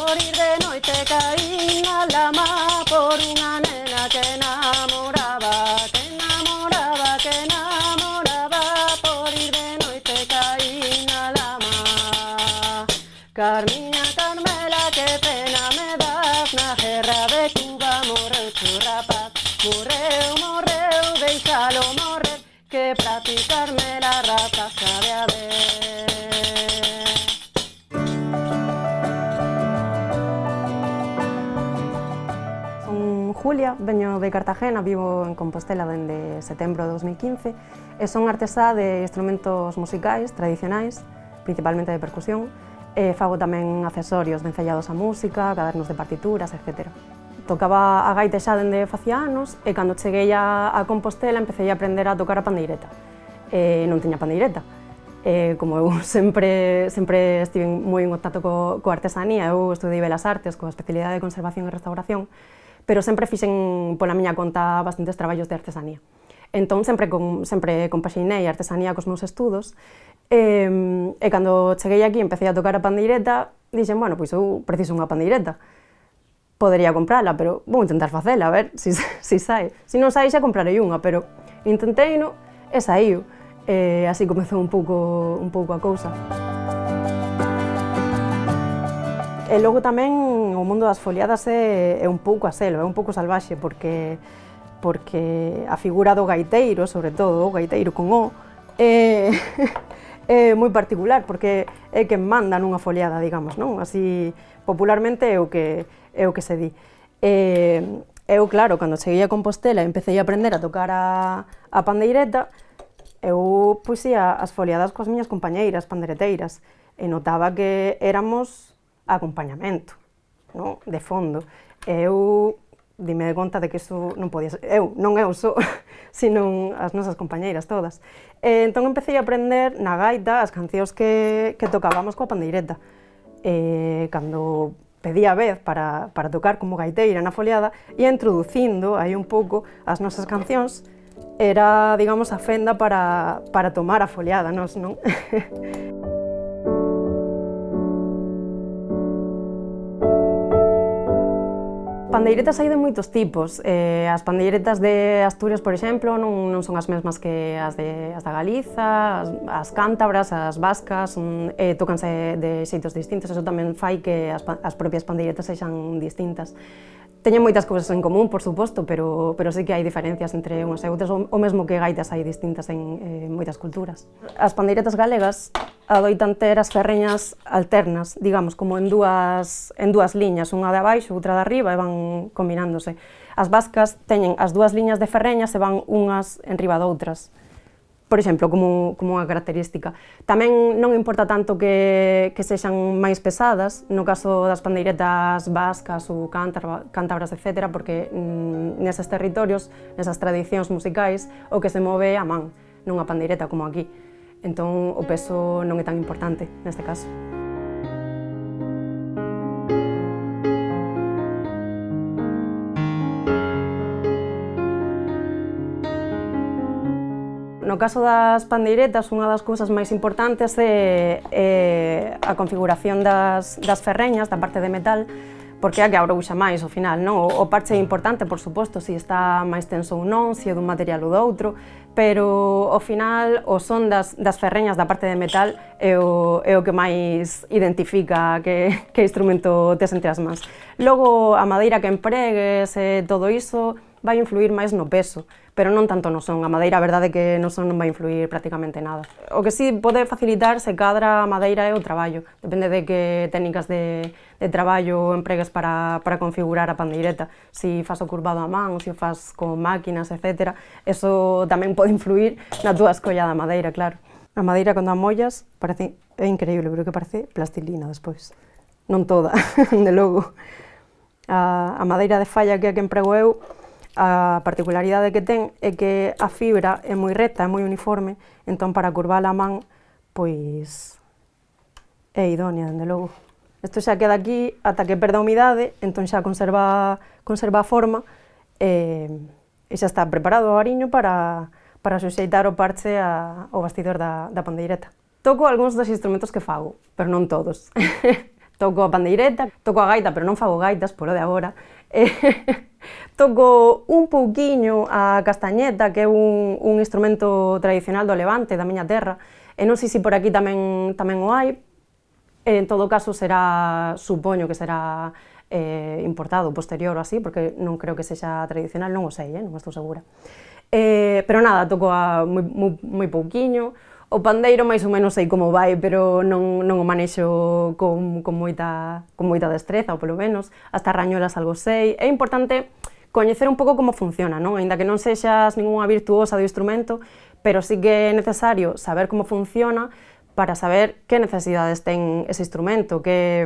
por ir de noite caí na lama por unha nena que namoraba, por ir de noite caí na lama. Carmiña, Carmela, que pena me das, na guerra de Cuba morreu tu rapaz. Morreu, deixalo morrer, que pra ti, Carmela, raza sabe a ver. Son Julia, veño de Cartagena, vivo en Compostela dende setembro de 2015 e son artesá de instrumentos musicais tradicionais, principalmente de percusión, e fago tamén accesorios vencellados á música, cadernos de partituras, etc. Tocaba a gaita xa dende facía anos e cando cheguei a Compostela empecé a aprender a tocar a pandeireta. Non tiña pandeireta. Como eu sempre estive moi en contacto coa artesanía, eu estudei Belas Artes coa especialidade de conservación e restauración, pero sempre fixen pola miña conta bastantes traballos de artesanía. Entón sempre compaxinei a artesanía cos meus estudos e cando cheguei aquí e empecé a tocar a pandeireta, dixen, bueno, pois eu preciso unha pandeireta. Podería comprala, pero vou intentar facela, a ver se sai. Se non sai xa comprarei unha, pero intenteino e saiu. Así comezou un pouco a cousa. E logo tamén o mundo das foliadas é un pouco a selo, é un pouco salvaxe, porque a figura do gaiteiro, sobre todo o gaiteiro con O, é moi particular, porque é quen manda nunha foliada, digamos, non? Así, popularmente é o que se di. Eu, claro, cando cheguei a Compostela e empecé a aprender a tocar a pandeireta, eu puxía as foliadas coas miñas compañeiras pandereteiras e notaba que éramos acompañamento, non? De fondo. Eu dime de conta de que iso non podía ser, non eu só, sino as nosas compañeiras todas. Entón empecé a aprender na gaita as cancións que tocábamos coa pandeireta. Cando pedía a vez para tocar como gaiteira na foliada, ia introducindo aí un pouco as nosas cancións, era, digamos, a fenda para tomar a foliada, non? Pandeiretas hai de moitos tipos. As pandeiretas de Asturias, por exemplo, non son as mesmas que as da Galiza, as cántabras, as vascas, tócanse de xeitos distintos, eso tamén fai que as propias pandeiretas sexan distintas. Teñen moitas cousas en común, por suposto, pero sí que hai diferencias entre unhas e outras, o mesmo que gaitas hai distintas en moitas culturas. As pandeiretas galegas adoitan ter as ferreñas alternas, digamos, como en dúas liñas, unha de abaixo, outra de arriba, e van combinándose. As vascas teñen as dúas liñas de ferreñas e van unhas enriba doutras, por exemplo, como unha característica. Tamén non importa tanto que sexan máis pesadas, no caso das pandeiretas vascas ou cántabras, etc., porque neses territorios, nesas tradicións musicais, o que se move é a man, non a pandeireta como aquí. Entón, o peso non é tan importante neste caso. No caso das pandeiretas, unha das cousas máis importantes é a configuración das ferreñas, da parte de metal, porque é a que abrouxa máis ao final, non? O parche é importante, por suposto, se está máis tenso ou non, se é dun material ou doutro, pero ao final o son das ferreñas da parte de metal é o que máis identifica que instrumento tes entre as mans. Logo, a madeira que empregues e todo iso vai influir máis no peso, pero non tanto no son. A madeira, a verdade é que no son non vai influir prácticamente nada. O que si pode facilitar se cadra a madeira é o traballo. Depende de que técnicas de traballo empregues para configurar a pandeireta. Si fas o curvado a man, se o fas con máquinas, etc. Eso tamén pode influir na túa escolla da madeira, claro. A madeira, cando a mollas, é increíble, pero que parece plastilina despois. Non toda, de logo. A madeira de falla que é a que emprego eu, a particularidade que ten é que a fibra é moi recta, é moi uniforme, entón para curvala a man, pois é idónea, dende logo. Isto xa queda aquí ata que perde a humidade, entón xa conserva a forma e xa está preparado o ariño para suxeitar o parche ao bastidor da pandeireta. Toco algúns dos instrumentos que fago, pero non todos. toco a pandeireta, toco a gaita, pero non fago gaitas, polo de agora. Toco un pouquiño a castañeta, que é un instrumento tradicional do Levante, da miña terra, e non sei se por aquí tamén o hai. En todo caso, supoño que será importado, posterior ou así, porque non creo que sexa tradicional, non o sei, non estou segura. Pero nada, toco moi pouquiño. O pandeiro máis ou menos sei como vai, pero non o manexo con moita destreza, ou polo menos. As tarrañolas algo sei. É importante coñecer un pouco como funciona, non? Aínda que non sexas ningunha virtuosa do instrumento, pero sí que é necesario saber como funciona para saber que necesidades ten ese instrumento, que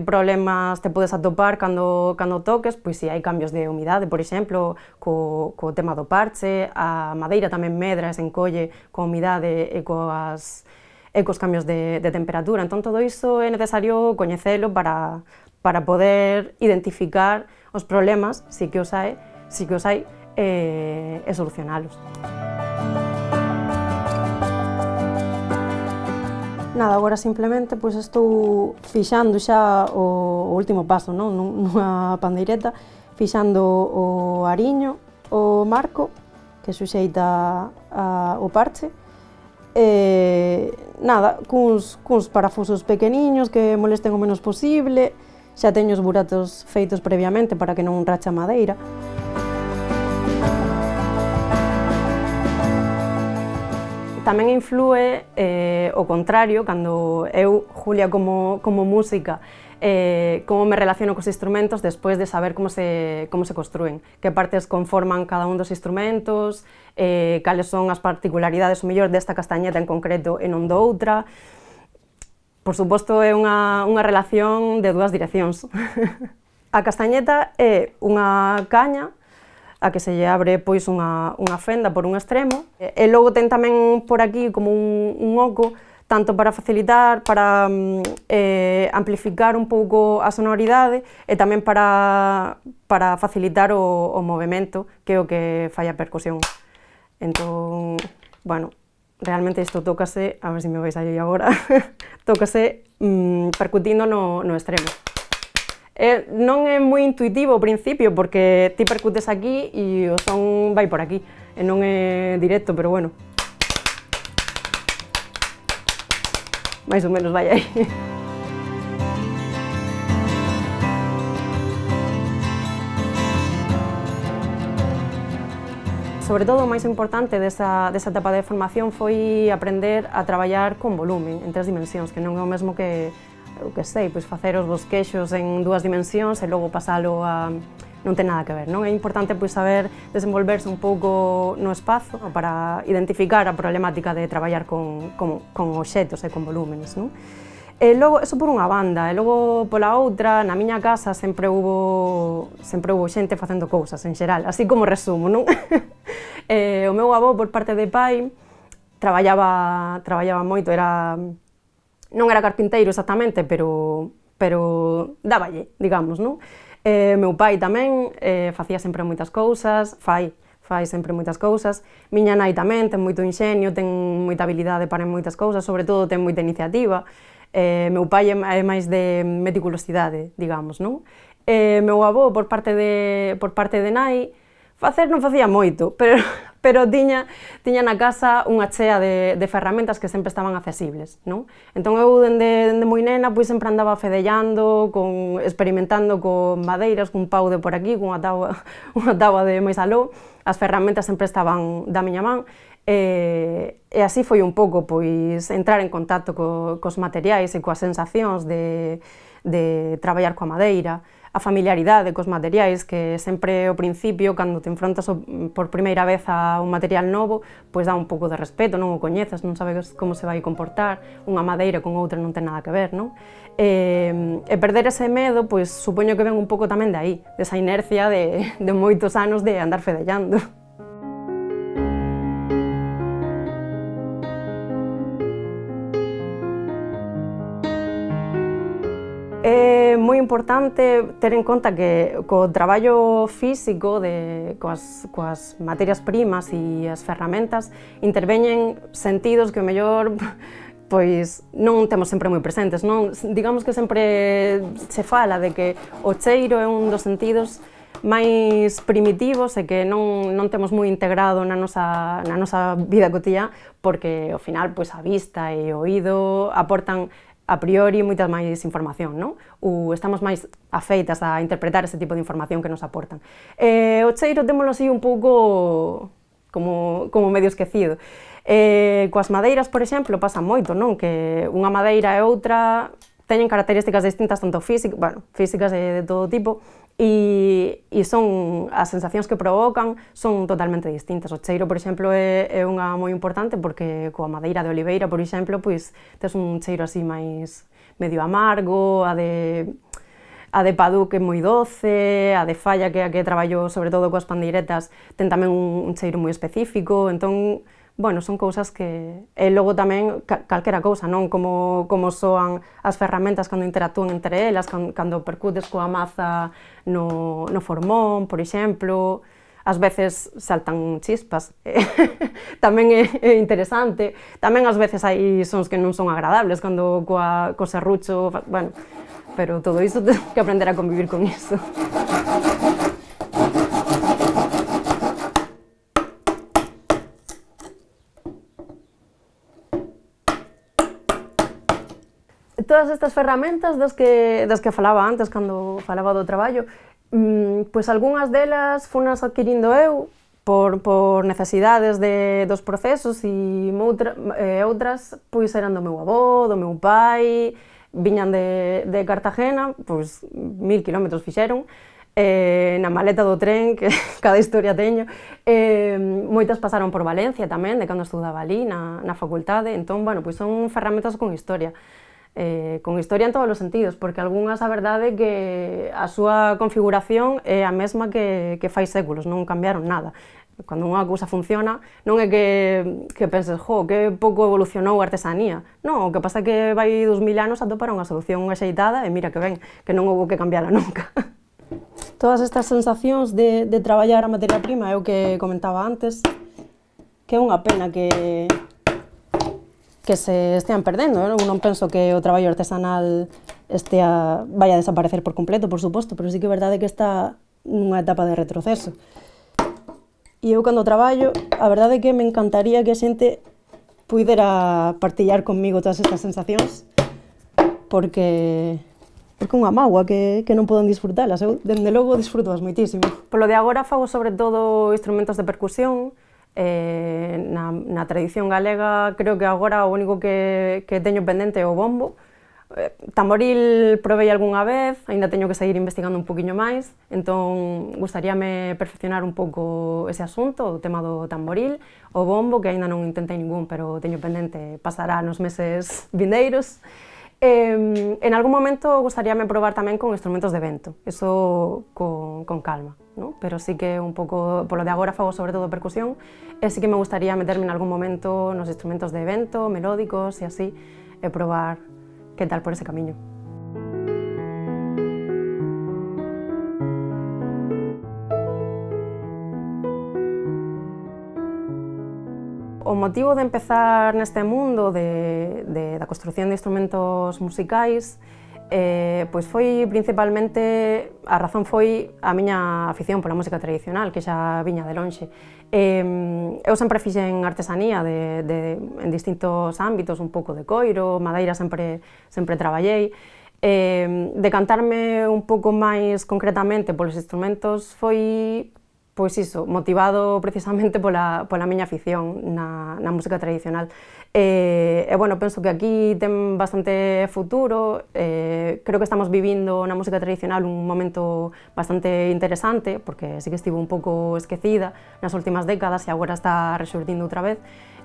problemas te podes atopar cando toques, pois se hai cambios de humidade, por exemplo, co tema do parche, a madeira tamén medra e se encolle coa humidade e cos cambios de temperatura. Entón, todo iso é necesario coñecelo para poder identificar os problemas, si que os hai, e solucionalos. Nada, agora simplemente estou fixando xa o último paso, nunha pandeireta, fixando o ariño, o marco, que suxeita o parche, e nada, cuns parafusos pequeniños que molesten o menos posible, xa teño os buratos feitos previamente para que non rache a madeira. Tamén influe o contrario, cando eu, Julia, como música, como me relaciono cos instrumentos despois de saber como se construen, que partes conforman cada un dos instrumentos, cales son as particularidades, o mellor, desta castañeta en concreto e non doutra. Por suposto, é unha relación de dúas direccións. A castañeta é unha caña a que se lle abre unha fenda por un extremo, e logo ten tamén por aquí como un oco, tanto para facilitar, para amplificar un pouco a sonoridade e tamén para facilitar o movimento, que é o que fai a percusión. Entón, bueno, realmente isto tócase, a ver se me vais aí agora, tócase percutindo no extremo. Non é moi intuitivo ao principio, porque ti percutes aquí e o son vai por aquí, e non é directo, pero bueno. Mais ou menos vai aí. Sobre todo, o máis importante desa etapa de formación foi aprender a traballar con volumen, en 3 dimensións, que non é o mesmo que sei, facer os bosquexos en 2 dimensións e logo pasalo a... non ten nada que ver, non? É importante saber desenvolverse un pouco no espazo para identificar a problemática de traballar con obxetos e con volúmenes, non? E logo, eso por unha banda, e logo pola outra, na miña casa sempre hubo xente facendo cousas, en xeral, así como resumo, non? O meu avó, por parte de pai, traballaba moito, non era carpinteiro exactamente, pero dáballe, digamos, non? Meu pai tamén facía sempre moitas cousas, fai sempre moitas cousas. Miña nai tamén ten moito inxenio, ten moita habilidade para moitas cousas, sobre todo ten moita iniciativa. Meu pai é máis de meticulosidade, digamos, non? Meu avó, por parte de nai, facer non facía moito, pero tiña na casa unha chea de ferramentas que sempre estaban accesibles, non? Entón eu, dende moi nena, sempre andaba fedellando, experimentando con madeiras, cun pau de por aquí, cunha táboa de máis aló. As ferramentas sempre estaban da miña man, e así foi un pouco entrar en contacto cos materiais e coas sensacións de traballar coa madeira, a familiaridade cos materiais, que sempre ao principio, cando te enfrontas por primeira vez a un material novo, dá un pouco de respeto, non o coñeces, non sabes como se vai comportar, unha madeira con outra non ten nada que ver, non? E perder ese medo, supoño que ven un pouco tamén de aí, desa inercia de moitos anos de andar fedellando. É moi importante ter en conta que co traballo físico, coas materias primas e as ferramentas, interveñen sentidos que o mellor pois non temos sempre moi presentes, non? Digamos que sempre se fala de que o cheiro é un dos sentidos máis primitivos e que non temos moi integrado na nosa vida cotiá, porque ao final pois a vista e o oído aportan a priori moita máis información, non? Ou estamos máis afeitas a interpretar ese tipo de información que nos aportan. O cheiro témolo así un pouco como medio esquecido. Coas madeiras, por exemplo, pasa moito, non? Que unha madeira e outra teñen características distintas, tanto físicas de todo tipo, e son as sensacións que provocan son totalmente distintas. O cheiro, por exemplo, é unha moi importante porque coa madeira de oliveira, por exemplo, pois tes un cheiro así máis medio amargo, a de padú que é moi doce, a de falla que é a que traballo sobre todo coas pandeiretas ten tamén un cheiro moi específico, entón bueno, son cousas que... E logo tamén calquera cousa, non? Como soan as ferramentas cando interactúan entre elas, cando percutes coa maza no formón, por exemplo. Ás veces saltan chispas, tamén é interesante. Tamén ás veces hai sons que non son agradables, cando co serrucho... Bueno, pero todo iso ten que aprender a convivir con iso. Todas estas ferramentas das que falaba antes, cando falaba do traballo, pois algunhas delas funas adquirindo eu por necesidades dos procesos e outras pois eran do meu avó, do meu pai, viñan de Cartagena, pois 1000 kilómetros fixeron, na maleta do tren, que cada historia teño, moitas pasaron por Valencia tamén, de cando estudaba ali na facultade, entón, bueno, pois son ferramentas con historia en todos os sentidos, porque algunhas a verdade que a súa configuración é a mesma que fai séculos, non cambiaron nada. Cando unha cousa funciona, non é que penses, que pouco evolucionou a artesanía. Non, o que pasa é que vai 2000 anos a topar unha solución axeitada e mira que ben, que non houve que cambiala nunca. Todas estas sensacións de traballar a materia prima é o que comentaba antes, que é unha pena que se estean perdendo. Eu non penso que o traballo artesanal vaya a desaparecer por completo, por suposto, pero sí que é verdade que está nunha etapa de retroceso. E eu, cando traballo, a verdade é que me encantaría que a xente puidera partillar conmigo todas estas sensacións, porque é unha mágoa que non poden disfrutalas. Eu, dende logo, disfrutoas moitísimo. Polo de agora fago sobre todo instrumentos de percusión. Na tradición galega creo que agora o único que teño pendente é o bombo. Tamboril provei algunha vez, aínda teño que seguir investigando un poquinho máis, entón gustaríame perfeccionar un pouco ese asunto, o tema do tamboril. O bombo, que aínda non intentei ningún, pero teño pendente, pasará nos meses vindeiros. En algún momento gustaríame probar tamén con instrumentos de vento, eso con calma, ¿no? Pero sí que un pouco, polo de agora fago sobre todo percusión, e sí que me gustaría meterme en algún momento nos instrumentos de vento, melódicos e así, e probar que tal por ese camiño. O motivo de empezar neste mundo da construción de instrumentos musicais pois foi principalmente, a razón foi a miña afición pola música tradicional, que xa viña de lonxe. Eu sempre fixen artesanía en distintos ámbitos, un pouco de coiro, madeira sempre traballei. Decantarme un pouco máis concretamente polos instrumentos foi pois iso, motivado precisamente pola miña afición na música tradicional. Bueno, penso que aquí ten bastante futuro, creo que estamos vivindo na música tradicional un momento bastante interesante, porque sí que estivo un pouco esquecida nas últimas décadas e agora está rexurdindo outra vez.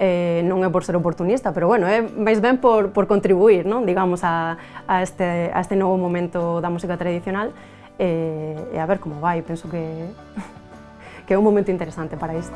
Non é por ser oportunista, pero bueno, é máis ben por contribuir, non? Digamos, a este novo momento da música tradicional, e a ver como vai, penso que é un momento interesante para isto.